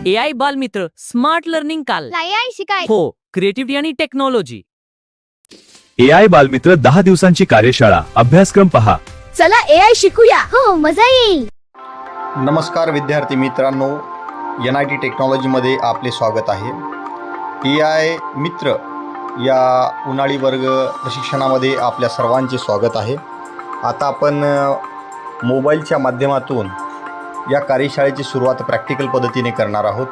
AI बालमित्र smart learning काल AI शिकाय हो creativity आणि टेक्नॉलॉजी AI बालमित्र 10 दिवसांची कार्यशाळा अभ्यासक्रम पहा. चला AI शिकूया. हो मजा येईल. नमस्कार विद्यार्थी मित्रांनो, NIT टेक्नॉलॉजीमध्ये आपले स्वागत आहे. AI मित्र या उन्हाळी वर्ग प्रशिक्षणामध्ये आपल्या सर्वांचे स्वागत आहे. आता आपण मोबाईलच्या माध्यमातून या कार्यशाळेची सुरुवात प्रॅक्टिकल पद्धतीने करणार आहोत.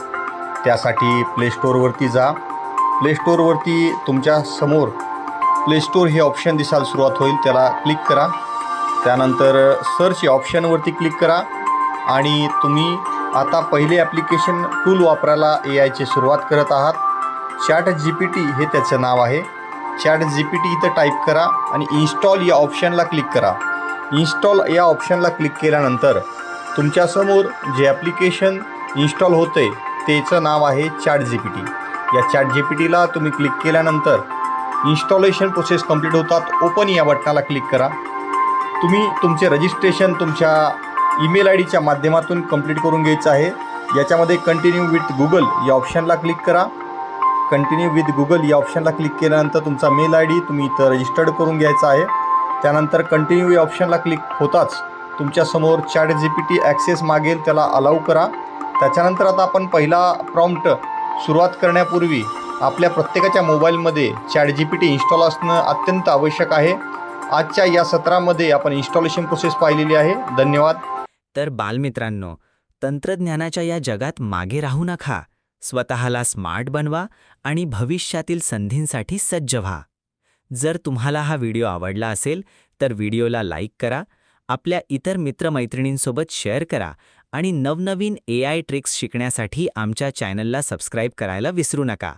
त्यासाठी प्ले स्टोअरवरती जा. प्ले स्टोअरवरती तुमच्या समोर प्ले स्टोअर हे ऑप्शन दिसायला सुरुवात होईल, त्याला क्लिक करा. त्यानंतर सर्च या ऑप्शनवरती क्लिक करा आणि तुम्ही आता पहिले ॲप्लिकेशन टूल वापरायला AIची सुरुवात करत आहात. ChatGPT हे त्याचं नाव आहे. ChatGPT इथं टाईप करा आणि इन्स्टॉल या ऑप्शनला क्लिक करा. इन्स्टॉल या ऑप्शनला क्लिक केल्यानंतर तुमच्यासमोर जे ॲप्लिकेशन इन्स्टॉल होते त्याचं नाव आहे ChatGPT. या ChatGPTला तुम्ही क्लिक केल्यानंतर इन्स्टॉलेशन प्रोसेस कंप्लीट होतात. ओपन या बटनाला क्लिक करा. तुम्ही तुमचे रजिस्ट्रेशन तुमच्या ईमेल IDच्या माध्यमातून कंप्लीट करून घ्यायचं आहे. याच्यामध्ये कंटिन्यू विथ गुगल या ऑप्शनला क्लिक करा. कंटिन्यू विथ गुगल या ऑप्शनला क्लिक केल्यानंतर तुमचा मेल ID तुम्ही इथं रजिस्टर्ड करून घ्यायचा आहे. त्यानंतर कंटिन्यू या ऑप्शनला क्लिक होताच तुमच्यासमोर ChatGPT ॲक्सेस मागेल, त्याला अलाउ करा. त्याच्यानंतर आता आपण पहिला प्रॉम्प्ट सुरुवात करण्यापूर्वी आपल्या प्रत्येकाच्या मोबाईलमध्ये ChatGPT इन्स्टॉल असणं अत्यंत आवश्यक आहे. आजच्या या सत्रामध्ये आपण इन्स्टॉलेशन प्रोसेस पाहिलेली आहे. धन्यवाद. तर बालमित्रांनो, तंत्रज्ञानाच्या या जगात मागे राहू नका. स्वतःला स्मार्ट बनवा आणि भविष्यातील संधींसाठी सज्ज व्हा. जर तुम्हाला हा व्हिडिओ आवडला असेल तर व्हिडिओला लाईक करा, आपल्या इतर मित्रमैत्रिणींसोबत शेअर करा आणि नवनवीन AI ट्रिक्स शिकण्यासाठी आमच्या चॅनलला सबस्क्राईब करायला विसरू नका.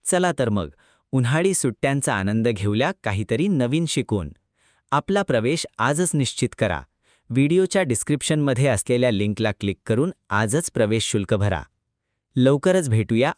चला तर मग उन्हाळी सुट्ट्यांचा आनंद घेऊया काहीतरी नवीन शिकून. आपला प्रवेश आजच निश्चित करा. व्हिडिओच्या डिस्क्रिप्शनमध्ये असलेल्या लिंकला क्लिक करून आजच प्रवेश शुल्क भरा. लवकरच भेटूया.